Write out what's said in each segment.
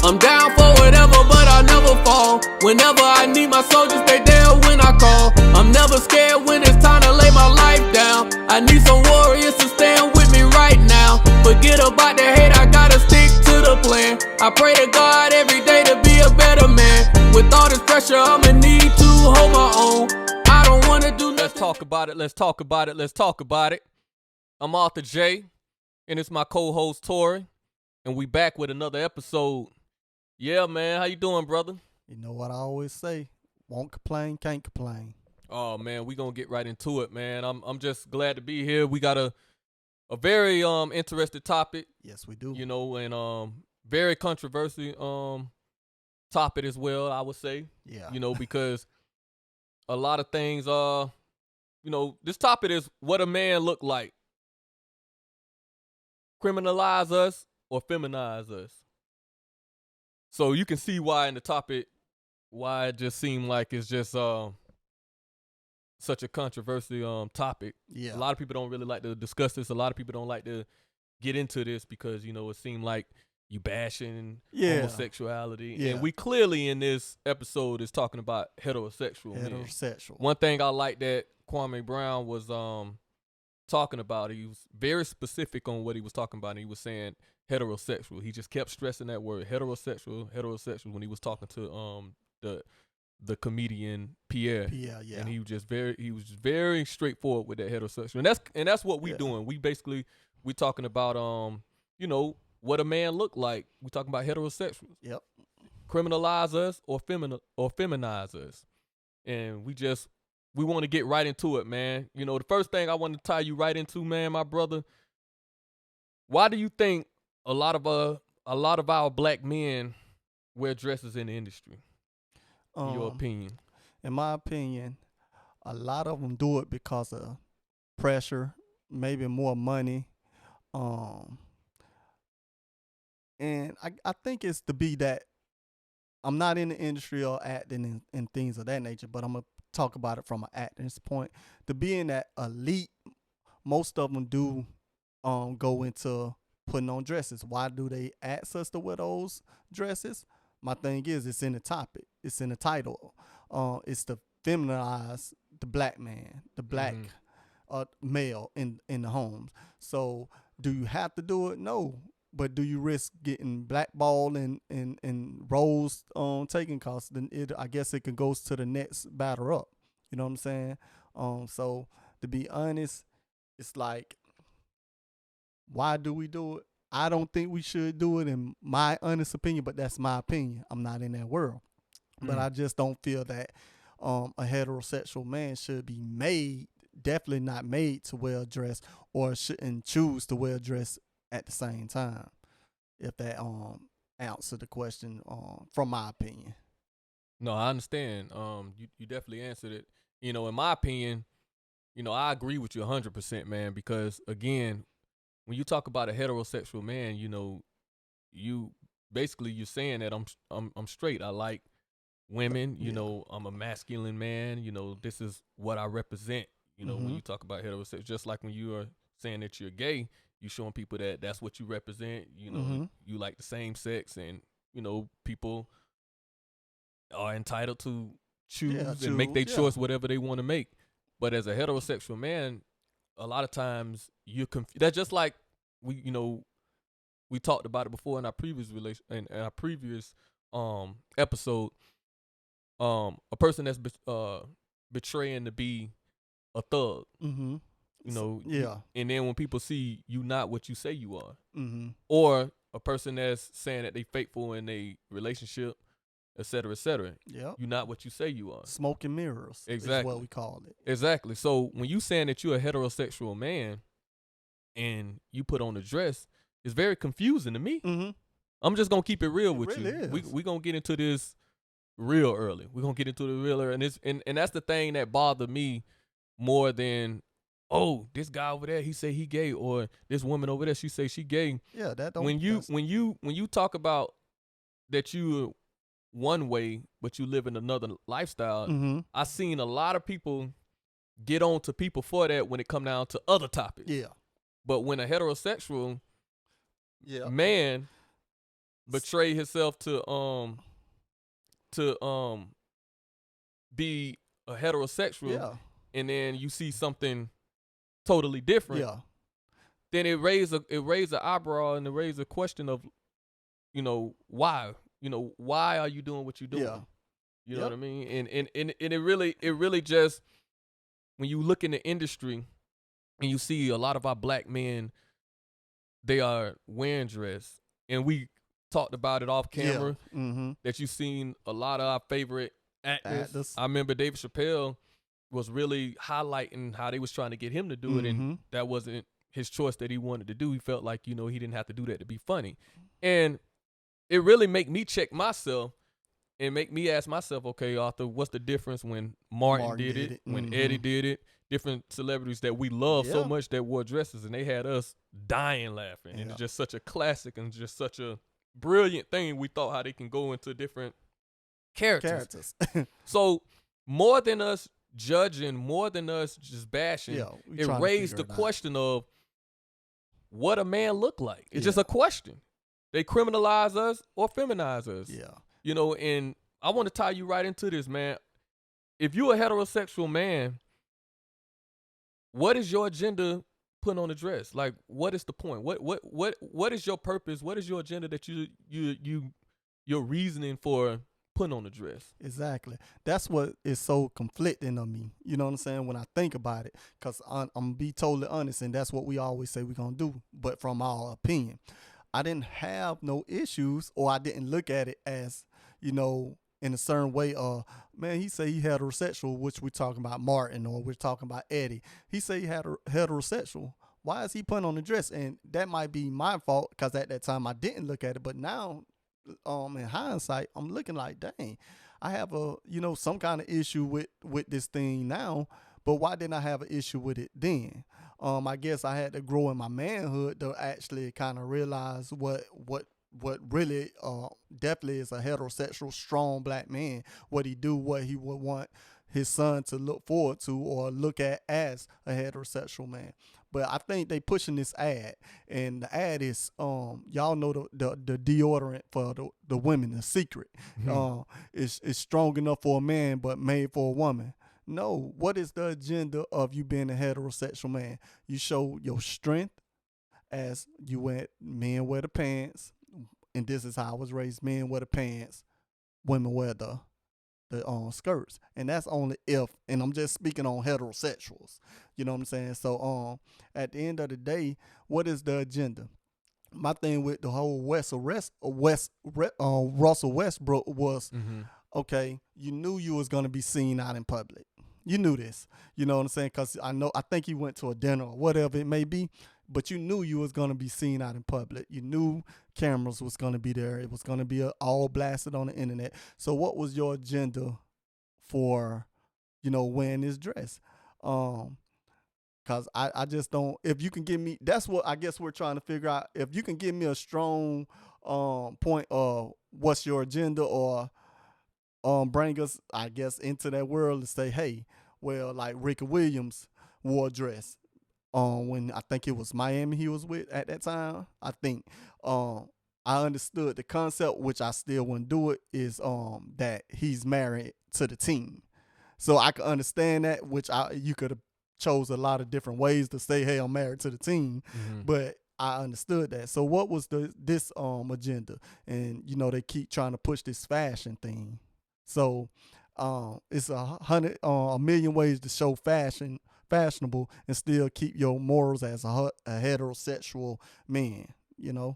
I'm down for whatever, but I never fall. Whenever I need my soldiers, they there when I call. I'm never scared when it's time to lay my life down. I need some warriors to stand with me right now. Forget about the hate, I gotta stick to the plan. I pray to God every day to be a better man. With all this pressure, I'ma need to hold my own. I don't wanna do nothing. Let's talk about it, let's talk about it, let's talk about it. I'm Arthur J, and it's my co-host Tori, and we back with another episode. Yeah, man, how you doing, brother? You know what I always say, won't complain, can't complain. Oh, man, we gonna get right into it, man. I'm just glad to be here. We got a very interesting topic. Yes, we do. You know, and very controversial topic as well, I would say. Yeah. You know, because a lot of things this topic is what a man look like. Criminalize us or feminize us. So you can see why in the topic, why it just seemed like it's just such a controversial topic. Yeah. A lot of people don't really like to discuss this. A lot of people don't like to get into this because, you know, it seemed like you bashing homosexuality. Yeah. And we clearly in this episode is talking about heterosexual men. Heterosexual. One thing I like that Kwame Brown was talking about, he was very specific on what he was talking about. And he was saying heterosexual. He just kept stressing that word, heterosexual, when he was talking to the comedian Pierre. Yeah, yeah. And he was very straightforward with that heterosexual. And that's what we doing. We talking about what a man look like. We talking about heterosexuals. Yep. Criminalize us or feminize us. And we want to get right into it, man. You know, the first thing I want to tie you right into, man, my brother. Why do you think a lot of our black men wear dresses in the industry? In your opinion? In my opinion, a lot of them do it because of pressure, maybe more money. And I think it's to be that I'm not in the industry or acting and things of that nature, but I'm going to talk about it from an acting's point. To be in that elite, most of them do go into putting on dresses. Why do they ask us to wear those dresses? My thing is, it's in the topic. It's in the title. It's to feminize the black man, the black male in the homes. So do you have to do it? No. But do you risk getting blackballed and roles taken? Cause then I guess it can go to the next batter up. You know what I'm saying? So to be honest, it's like, why do we do it? I don't think we should do it, in my honest opinion, but that's my opinion. I'm not in that world. But I just don't feel that a heterosexual man should be definitely not made to wear a dress, or shouldn't choose to wear a dress at the same time. If that answer the question from my opinion. No, I understand. You definitely answered it. You know, in my opinion, you know, I agree with you 100%, man, because again, when you talk about a heterosexual man, you know, you're saying that I'm straight. I like women, you know, I'm a masculine man, you know, this is what I represent, you know, when you talk about heterosexual, just like when you are saying that you're gay, you showing people that that's what you represent, you know, you like the same sex, and, you know, people are entitled to choose and make their choice whatever they want to make. But as a heterosexual man, a lot of times you're confused. That's just like we talked about it before in our previous episode. A person that's betraying to be a thug. You know, and then when people see you not what you say you are, or a person that's saying that they faithful in a relationship, et cetera, you're not what you say you are. Smoke and mirrors, exactly, is what we call it. Exactly. So when you saying that you're a heterosexual man and you put on a dress, it's very confusing to me. I'm just gonna keep it real with really you. Is. We gonna get into this real early. We're gonna get into the real early, and that's the thing that bothered me more than, oh, this guy over there, he say he gay, or this woman over there, she say she gay. Yeah, that don't. When you talk about that you one way, but you live in another lifestyle, I seen a lot of people get on to people for that when it come down to other topics. Yeah. But when a heterosexual man betray himself to be a heterosexual, Yeah. and then you see something totally different, Yeah. then it raised an eyebrow and it raised a question of, why? Why are you doing what you're doing? Yeah. You know Yep. what I mean? And it really just, when you look in the industry and you see a lot of our black men, they are wearing dress. And we talked about it off camera, Yeah. Mm-hmm. that you've seen a lot of our favorite actors. Actors. I remember David Chappelle was really highlighting how they was trying to get him to do it, and Mm-hmm. that wasn't his choice that he wanted to do. He felt like, he didn't have to do that to be funny. And it really make me check myself and make me ask myself, okay, Arthur, what's the difference when Martin did it, when Mhm. Eddie did it, different celebrities that we love so Yeah. much that wore dresses, and they had us dying laughing. And Yeah. it's just such a classic and just such a brilliant thing. We thought how they can go into different characters. So more than us judging, more than us just bashing, Yeah, we it trying to raised figure the it out. question of what a man look like. It's just Yeah. a question. They criminalize us or feminize us. Yeah. And I want to tie you right into this, man. If you're a heterosexual man, what is your agenda putting on the dress? Like, what is the point? What is your purpose? What is your agenda that your reasoning for putting on the dress? Exactly. That's what is so conflicting on me. You know what I'm saying? When I think about it, because I'm going to be totally honest, and that's what we always say we're going to do, but from our opinion. I didn't have no issues, or I didn't look at it as, in a certain way. Man, he say he heterosexual, which we're talking about Martin, or we're talking about Eddie. He say he had heterosexual. Why is he putting on the dress? And that might be my fault, because at that time I didn't look at it. But now, in hindsight, I'm looking like, dang, I have some kind of issue with this thing now. But why didn't I have an issue with it then? I guess I had to grow in my manhood to actually kind of realize what really definitely is a heterosexual, strong black man, what he do, what he would want his son to look forward to or look at as a heterosexual man. But I think they pushing this ad, and the ad is y'all know the deodorant for the women, the Secret. It's strong enough for a man but made for a woman. No, what is the agenda of you being a heterosexual man? You show your strength, as you went, men wear the pants, and this is how I was raised, men wear the pants, women wear the skirts. And that's only if, and I'm just speaking on heterosexuals, you know what I'm saying? So at the end of the day, what is the agenda? My thing with the whole Russell Westbrook was, okay, you knew you was going to be seen out in public. You knew this, you know what I'm saying? Because I think he went to a dinner or whatever it may be, but you knew you was going to be seen out in public. You knew cameras was going to be there. It was going to be all blasted on the internet. So what was your agenda for, wearing this dress? Because I just don't, if you can give me, that's what I guess we're trying to figure out. If you can give me a strong point of what's your agenda, or bring us, I guess, into that world and say, hey, well, like Ricky Williams wore a dress when I think it was Miami he was with at that time. I think I understood the concept, which I still wouldn't do it, is that he's married to the team. So I could understand that, which you could have chose a lot of different ways to say, hey, I'm married to the team, but I understood that. So what was this agenda? And they keep trying to push this fashion thing. So it's a million ways to show fashionable and still keep your morals as a heterosexual man.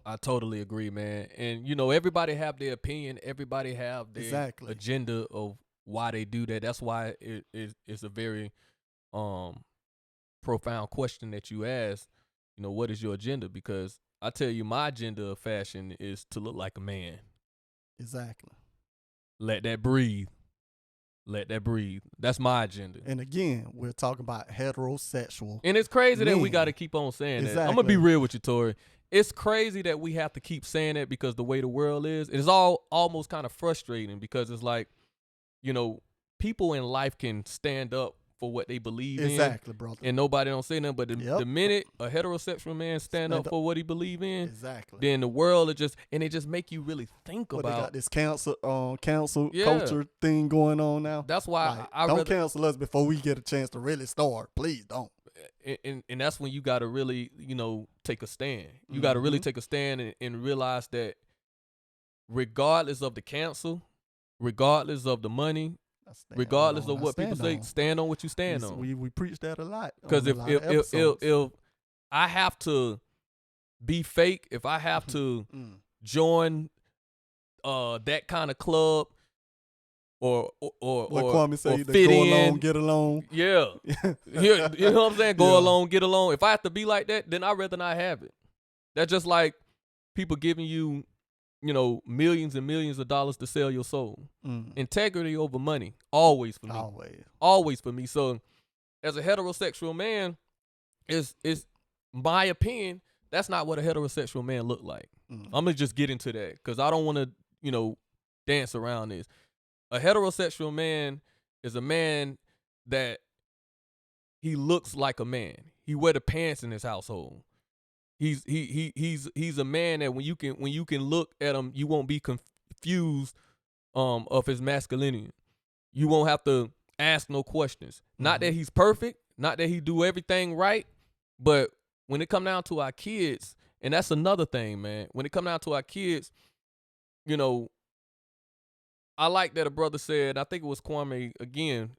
I totally agree, man. And everybody have their opinion. Everybody have their agenda of why they do that. That's why it's a very profound question that you ask. What is your agenda? Because I tell you, my agenda of fashion is to look like a man. Exactly. Let that breathe. Let that breathe. That's my agenda. And again, we're talking about heterosexual. And it's crazy men. that we got to keep on saying Exactly. that. I'm going to be real with you, Tori. It's crazy that we have to keep saying that because the way the world is, it's almost kind of frustrating because it's like, people in life can stand up for what they believe in. Exactly, brother. And nobody don't say nothing. But the minute a heterosexual man stand up for what he believe in, exactly, then the world it just make you really think about. They got this cancel culture thing going on now. That's why like, I don't cancel us before we get a chance to really start. Please don't. And that's when you got to really, take a stand. You got to really take a stand and realize that regardless of the cancel, regardless of the money, regardless of what people say, stand on what you stand on. We preach that a lot. Because if I have to be fake, if I have to join that kind of club, or Kwame say, or fit go in, along, get along. Yeah, you know what I'm saying? Go along, get along. If I have to be like that, then I'd rather not have it. That's just like people giving you, millions and millions of dollars to sell your soul. Integrity over money, always for me. Always for me. So, as a heterosexual man, is my opinion. That's not what a heterosexual man look like. I'm gonna just get into that because I don't want to, dance around this. A heterosexual man is a man that he looks like a man. He wear the pants in his household. He's a man that when you can look at him, you won't be confused of his masculinity. You won't have to ask no questions. Not that he's perfect, not that he do everything right, but when it come down to our kids, and that's another thing, man. When it come down to our kids, I like that a brother said, I think it was Kwame again,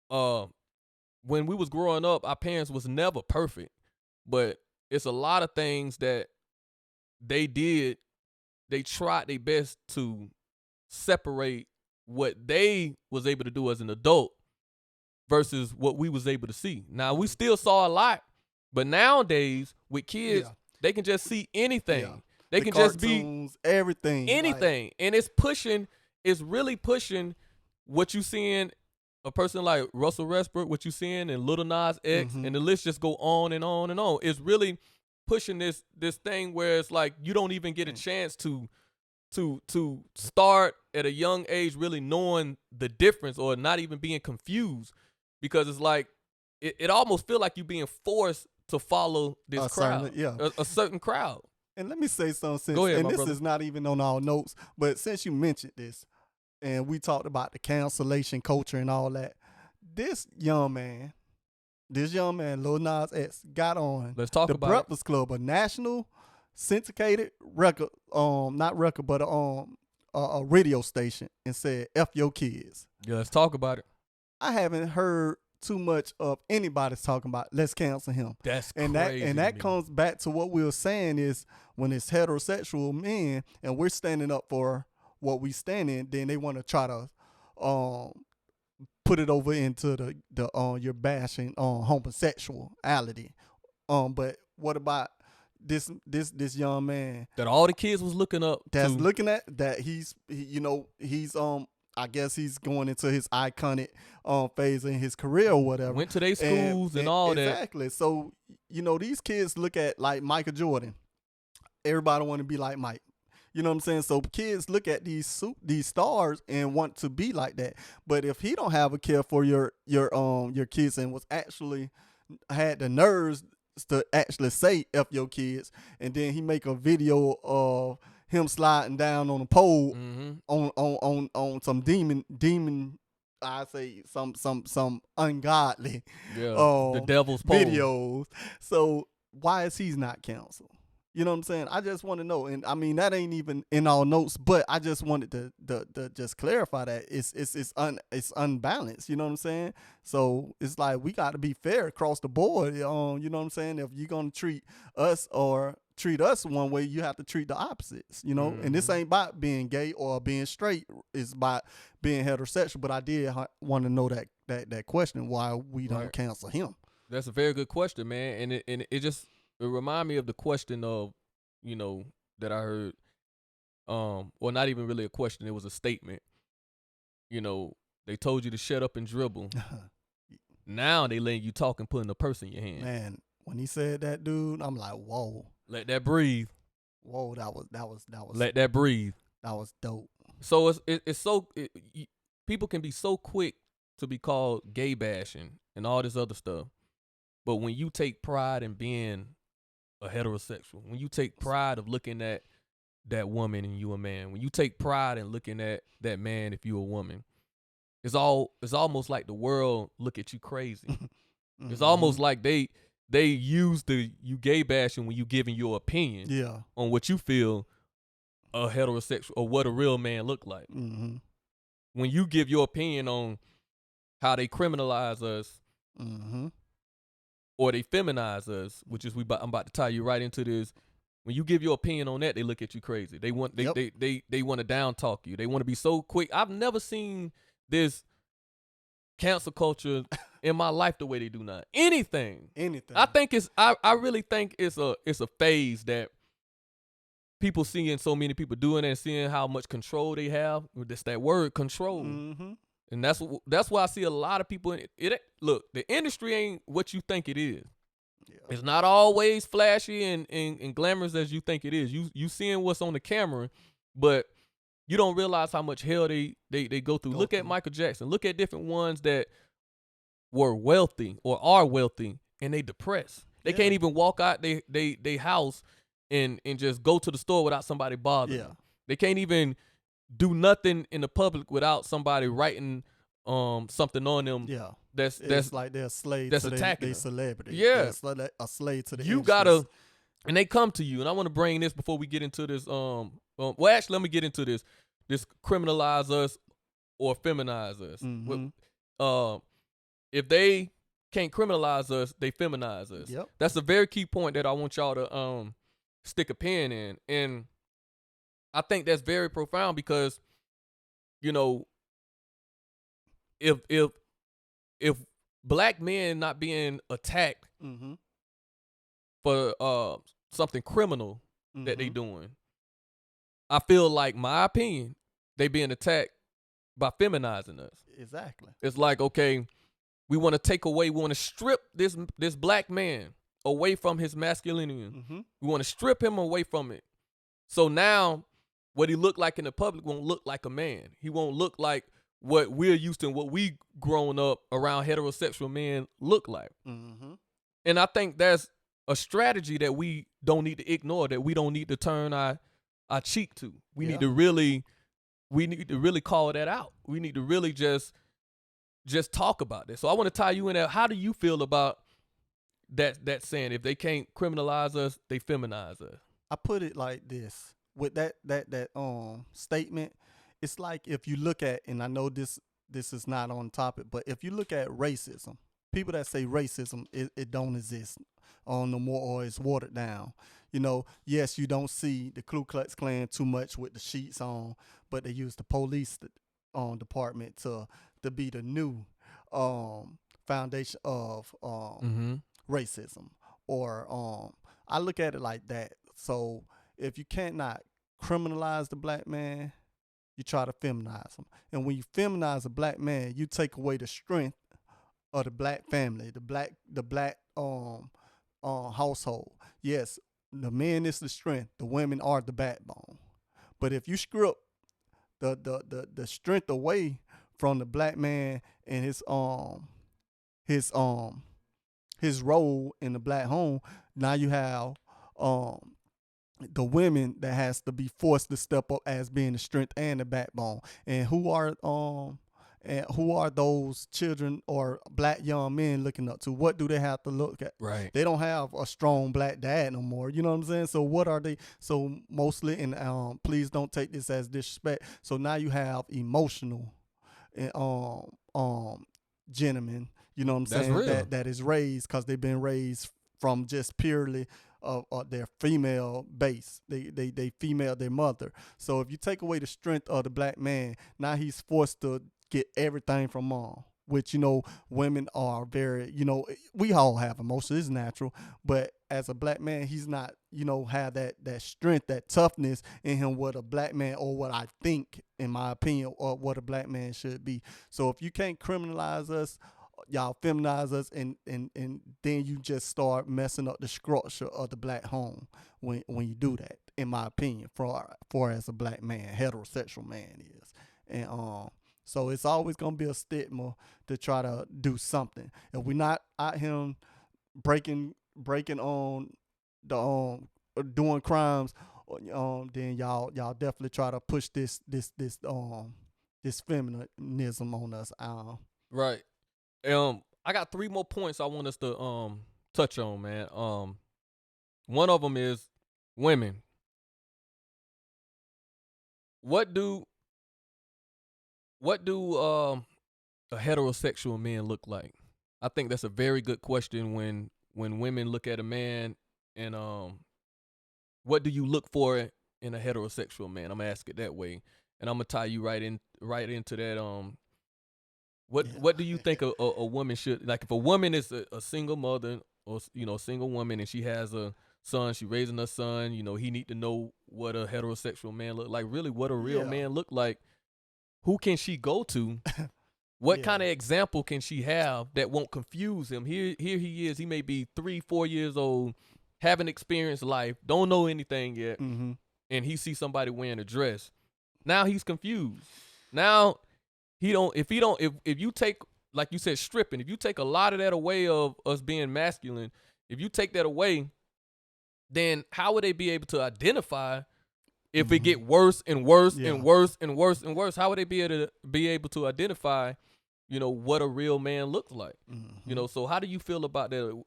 when we was growing up, our parents was never perfect, but it's a lot of things that they did. They tried their best to separate what they was able to do as an adult versus what we was able to see. Now, we still saw a lot, but nowadays with kids, they can just see anything. Yeah. They the can cartoons, just be everything. anything. And it's really pushing what you seeing a person like Russell Westbrook, what you seeing in Lil Nas X, and the list just go on and on and on. It's really pushing this thing where it's like you don't even get a chance to start at a young age really knowing the difference or not even being confused, because it's like it almost feel like you being forced to follow this crowd, a certain crowd. And let me say something, Go ahead, and my this brother. is not even on our notes, but since you mentioned this, and we talked about the cancellation culture and all that, this young man, Lil Nas X, got on Let's talk the about Breakfast Club, a national syndicated record, not record, but a radio station, and said, "F your kids." Yeah, let's talk about it. I haven't heard too much of anybody's talking about let's cancel him. That's and crazy. that comes back to what we were saying is when it's heterosexual men and we're standing up for what we stand in, then they want to try to put it over into the you're bashing homosexuality. But what about this young man that all the kids was looking up that's to. looking at that he's I guess he's going into his iconic phase in his career or whatever. Went to their schools and all that. Exactly. So, these kids look at like Michael Jordan. Everybody want to be like Mike. You know what I'm saying? So kids look at these stars and want to be like that. But if he don't have a care for your kids and was actually had the nerves to actually say F your kids, and then he make a video of him sliding down on a pole on some demon I say some ungodly the devil's pole videos. So why is he not canceled? You know what I'm saying? I just want to know, and I mean that ain't even in our notes, but I just wanted to just clarify that it's unbalanced. You know what I'm saying? So it's like we got to be fair across the board. You know what I'm saying? If you're gonna treat us one way, you have to treat the opposites. And this ain't about being gay or being straight. It's about being heterosexual. But I did want to know that question why we don't cancel him. That's a very good question, man, and it remind me of the question of, that I heard, well, not even really a question. It was a statement. They told you to shut up and dribble. Now they letting you talk and putting a purse in your hand. Man, when he said that, dude, I'm like, whoa. Let that breathe. Whoa, that was. Let that breathe. That was dope. So people can be so quick to be called gay bashing and all this other stuff. But when you take pride in being a heterosexual, when you take pride of looking at that woman and you a man, when you take pride in looking at that man if you a woman, it's almost like the world look at you crazy. Mm-hmm. It's almost like they use you gay bashing when you giving your opinion on what you feel a heterosexual or what a real man look like. Mm-hmm. When you give your opinion on how they criminalize us, mm-hmm. or they feminize us, which is I'm about to tie you right into this. When you give your opinion on that, they look at you crazy. They want they want to down talk you. They want to be so quick. I've never seen this cancel culture in my life the way they do now. Anything. I think I really think it's a phase that people seeing so many people doing it and seeing how much control they have. That's that word, control. Mm-hmm. And that's why I see a lot of people in it. Look, the industry ain't what you think it is. Yeah. It's not always flashy and glamorous as you think it is. You seeing what's on the camera, but you don't realize how much hell they go through. Look at Michael Jackson. Look at different ones that were wealthy or are wealthy and they depressed. They can't even walk out they house and just go to the store without somebody bothering them. They can't even do nothing in the public without somebody writing something on them. Yeah. That's like they're a slave that's to attacking their celebrity. Yeah. They're a slave to the You gotta, and they come to you, and I want to bring this before we get into this. Well, actually, let me get into this. This criminalize us or feminize us. Mm-hmm. If they can't criminalize us, they feminize us. Yep. That's a very key point that I want y'all to stick a pin in, and I think that's very profound because, you know, if black men not being attacked mm-hmm. for something criminal that they doing, I feel like, my opinion, they being attacked by feminizing us. Exactly. It's like, okay, we want to strip this black man away from his masculinity. Mm-hmm. We want to strip him away from it. So now what he look like in the public won't look like a man. He won't look like what we're used to and what we grown up around heterosexual men look like. Mm-hmm. And I think that's a strategy that we don't need to ignore, that we don't need to turn our cheek to. We need to really call that out. We need to really just talk about this. So I want to tie you in there. How do you feel about that saying? If they can't criminalize us, they feminize us. I put it like this. With that statement, it's like if you look at, and I know this is not on topic, but if you look at racism, people that say racism, it don't exist no more, or it's watered down. You know, yes, you don't see the Ku Klux Klan too much with the sheets on, but they use the police department to be the new foundation of racism. Or I look at it like that. So if you cannot criminalize the black man, you try to feminize him. And when you feminize a black man, you take away the strength of the black family, the black household. Yes, the men is the strength, the women are the backbone. But if you strip the strength away from the black man and his role in the black home, now you have the women that has to be forced to step up as being the strength and the backbone. And who are those children or black young men looking up to? What do they have to look at? Right. They don't have a strong black dad no more. You know what I'm saying? So what are they? So mostly, and please don't take this as disrespect. So now you have emotional gentlemen. You know what I'm saying? Real. That is raised because they've been raised from just purely their female base. They female their mother. So if you take away the strength of the black man, now he's forced to get everything from mom, which, you know, women are very, you know, we all have emotions, it's natural, but as a black man, he's not, you know, have that strength, that toughness in him, what a black man, or what I think, in my opinion, or what a black man should be. So if you can't criminalize us, y'all feminize us, and then you just start messing up the structure of the black home when you do that, in my opinion, for as a black man, heterosexual man is. And So it's always gonna be a stigma to try to do something. If we're not out here breaking on the doing crimes, then y'all definitely try to push this feminism on us. Right. I got 3 more points I want us to touch on, man. One of them is women. What do a heterosexual man look like? I think that's a very good question when women look at a man, and what do you look for in a heterosexual man? I'm gonna ask it that way, and I'm gonna tie you right into that. What do you think a woman should like? If a woman is a single mother or single woman, and she has a son, she raising her son, he need to know what a heterosexual man look like. Really, what a real man look like. Who can she go to? What kind of example can she have that won't confuse him? Here he is. He may be 3-4 years old, haven't experienced life, don't know anything yet, and he sees somebody wearing a dress. Now he's confused. Now if you take, like you said, stripping, if you take a lot of that away of us being masculine, if you take that away, then how would they be able to identify if it get worse and worse and worse and worse and worse? How would they be able to identify, what a real man looks like? So how do you feel about that?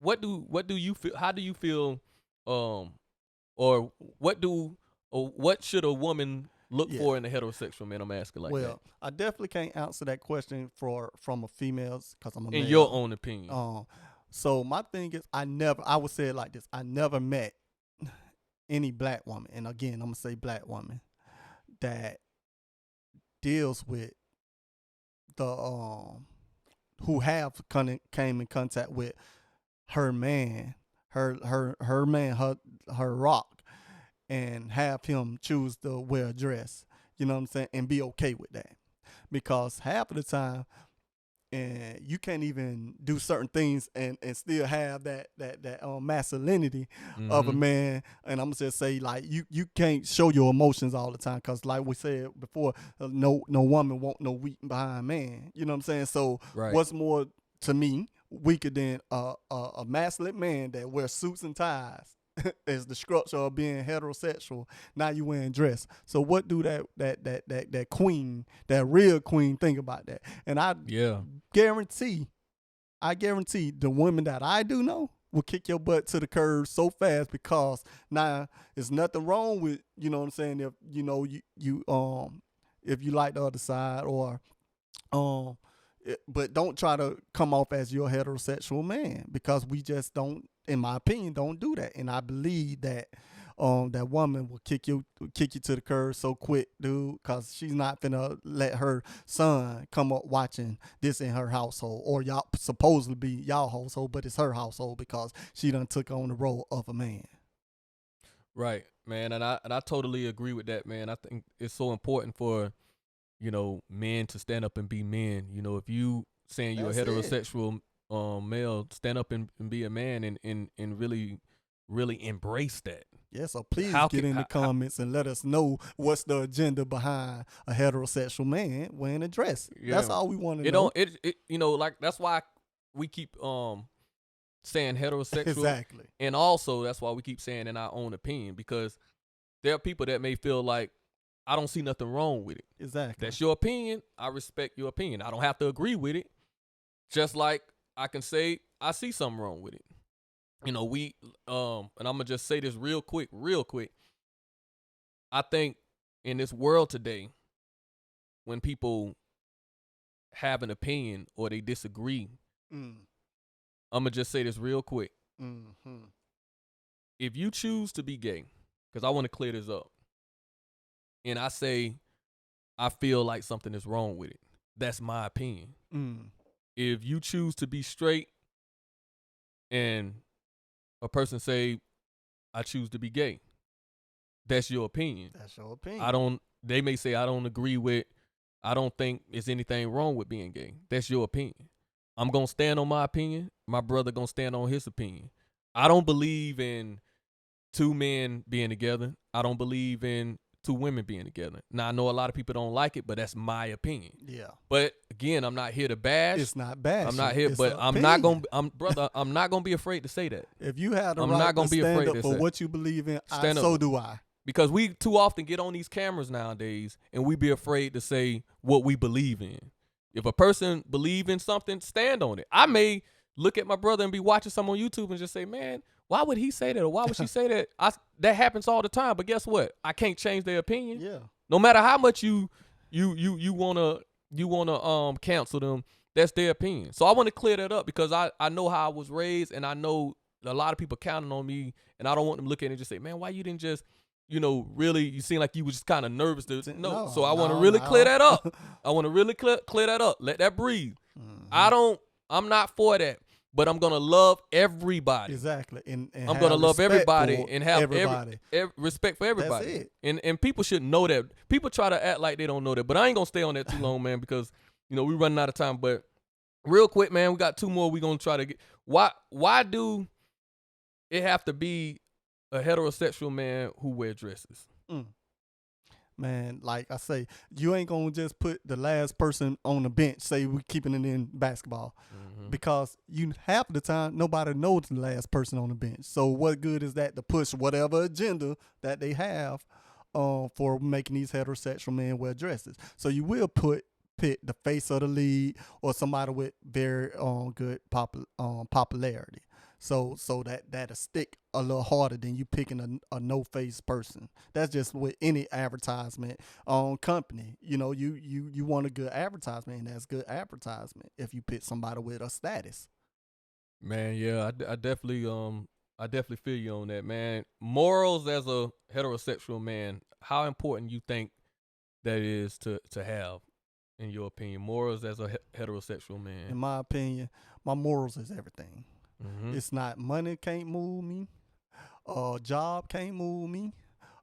What do you feel? How do you feel? Or what should a woman look for in a heterosexual man? I'm asking like that. Well, I definitely can't answer that question from a female's because I'm a male. In your own opinion. So my thing is, I would say it like this: I never met any black woman, and again, I'm gonna say black woman, that deals with the who have came in contact with her man, her rock, and have him choose to wear a dress. You know what I'm saying, and be okay with that, because half of the time, and you can't even do certain things and still have that masculinity of a man. And I'm just say, like, you can't show your emotions all the time, because like we said before, no woman want no weak behind man. You know what I'm saying? So what's more to me weaker than a masculine man that wears suits and ties is the structure of being heterosexual. Now you wearing dress. So what do that queen, that real queen, think about that? And I guarantee the women that I do know will kick your butt to the curb so fast, because now there's nothing wrong with, you know what I'm saying, if if you like the other side, or but don't try to come off as your heterosexual man, because we just don't, in my opinion, don't do that. And I believe that that woman will kick you to the curb so quick, dude, because she's not finna let her son come up watching this in her household, or y'all supposedly be y'all household, but it's her household because she done took on the role of a man. Right, man, and I totally agree with that, man. I think it's so important for men to stand up and be men. If you saying you're a heterosexual male, stand up and be a man, and really embrace that. Yeah, so please get in the comments and let us know what's the agenda behind a heterosexual man wearing a dress. Yeah. That's all we want to know. Like, that's why we keep saying heterosexual. Exactly. And also that's why we keep saying in our own opinion, because there are people that may feel like, I don't see nothing wrong with it. Exactly. That's your opinion. I respect your opinion. I don't have to agree with it. Just like I can say I see something wrong with it. And I'm gonna just say this real quick. I think in this world today, when people have an opinion or they disagree, I'm gonna just say this real quick. If you choose to be gay, because I want to clear this up, and I say I feel like something is wrong with it, that's my opinion. If you choose to be straight and a person say, I choose to be gay, that's your opinion. That's your opinion. They may say, I don't agree with, I don't think there's anything wrong with being gay. That's your opinion. I'm going to stand on my opinion. My brother going to stand on his opinion. I don't believe in two men being together. I don't believe in two women being together. Now I know a lot of people don't like it, but that's my opinion. Yeah. But again, I'm not here to bash. It's not bad. I'm not here, but I'm not gonna be afraid to say that. If you have the I'm right not gonna to be stand afraid up to for say- what you believe in, Stand up. so do I. Because we too often get on these cameras nowadays and we be afraid to say what we believe in. If a person believe in something, stand on it. I may look at my brother and be watching some on YouTube and just say, man, why would he say that? Or why would she say that? That happens all the time. But guess what? I can't change their opinion. Yeah. No matter how much you wanna counsel them, that's their opinion. So I want to clear that up because I know how I was raised and I know a lot of people counting on me and I don't want them looking at it and just say, man, why you didn't just really, you seem like you was just kind of nervous to no. So I want to really clear that up. I want to really clear that up. Let that breathe. Mm-hmm. I'm not for that, but I'm going to love everybody. Exactly. And I'm going to love everybody and have everybody. respect for everybody. That's it. And people should know that. People try to act like they don't know that, but I ain't going to stay on that too long, man, because, we running out of time. But real quick, man, we got two more we going to try to get. Why do it have to be a heterosexual man who wear dresses? Man, like I say, you ain't gonna just put the last person on the bench, say we keeping it in basketball. Because half the time nobody knows the last person on the bench. So what good is that to push whatever agenda that they have for making these heterosexual men wear dresses? So you will pick the face of the league or somebody with very good popularity. So that'll stick a little harder than you picking a no-face person. That's just with any advertisement company. You want a good advertisement, and that's good advertisement if you pick somebody with a status. Man, yeah, I definitely feel you on that, man. Morals as a heterosexual man, how important you think that is to have, in your opinion? Morals as a heterosexual man. In my opinion, my morals is everything. It's not money can't move me, a job can't move me,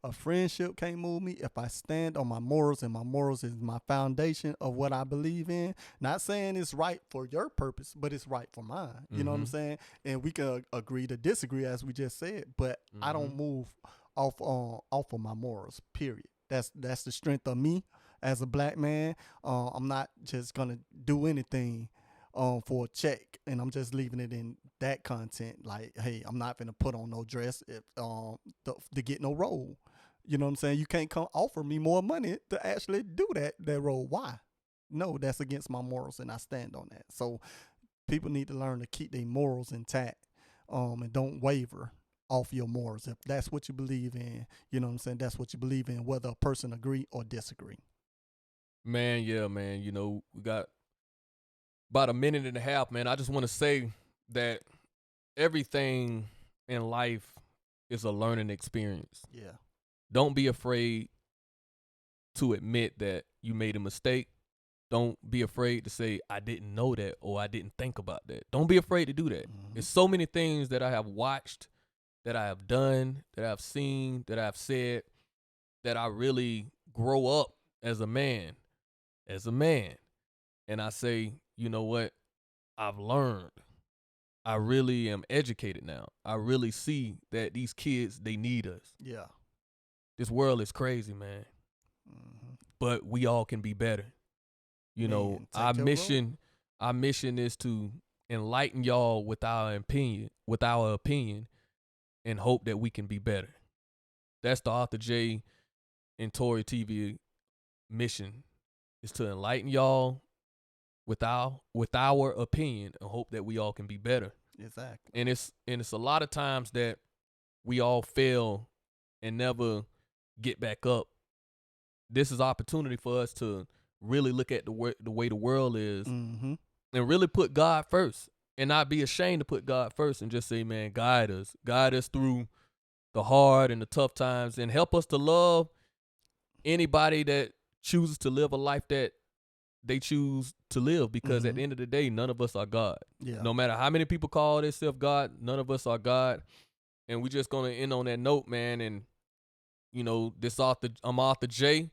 a friendship can't move me if I stand on my morals, and my morals is my foundation of what I believe in. Not saying it's right for your purpose, but it's right for mine. You know what I'm saying? And we can agree to disagree, as we just said, but I don't move off of my morals, period. That's the strength of me as a black man. I'm not just gonna do anything for a check, and I'm just leaving it in that content. Like, hey, I'm not gonna put on no dress if to get no role. You know what I'm saying? You can't come offer me more money to actually do that role. Why? No, that's against my morals, and I stand on that. So people need to learn to keep their morals intact, and don't waver off your morals. If that's what you believe in, you know what I'm saying? That's what you believe in, whether a person agree or disagree. Man, yeah, man. We got about a minute and a half, man. I just want to say that everything in life is a learning experience. Yeah. Don't be afraid to admit that you made a mistake. Don't be afraid to say, I didn't know that, or I didn't think about that. Don't be afraid to do that. There's so many things that I have watched, that I have done, that I've seen, that I've said, that I really grow up as a man. And I say, you know what? I've learned. I really am educated now. I really see that these kids, they need us. Yeah. This world is crazy, man. But we all can be better. Our mission is to enlighten y'all with our opinion, and hope that we can be better. That's the Arthur J. and Tory TV mission, is to enlighten y'all with our opinion and hope that we all can be better. Exactly. And it's a lot of times that we all fail and never get back up. This is opportunity for us to really look at the way the world is, and really put God first, and not be ashamed to put God first, and just say, man, guide us through the hard and the tough times, and help us to love anybody that chooses to live a life that they choose to live, because at the end of the day, none of us are God. Yeah. No matter how many people call themselves God, none of us are God. And we just gonna end on that note, man. And I'm Arthur J,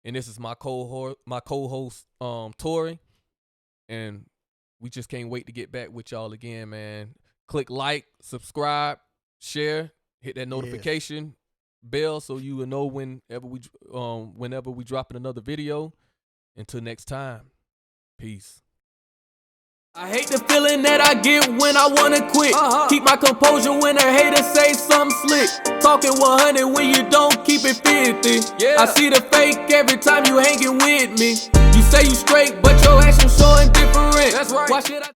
and this is my co-host Tori, and we just can't wait to get back with y'all again, man. Click like, subscribe, share, hit that notification. bell so you will know whenever we dropping another video. Until next time, peace. I hate the feeling that I get when I wanna quit. Keep my composure when a hater say something slick. Talking 100 when you don't keep it 50. I see the fake every time you hanging with me. You say you straight, but your actions showing different. That's right. Why should I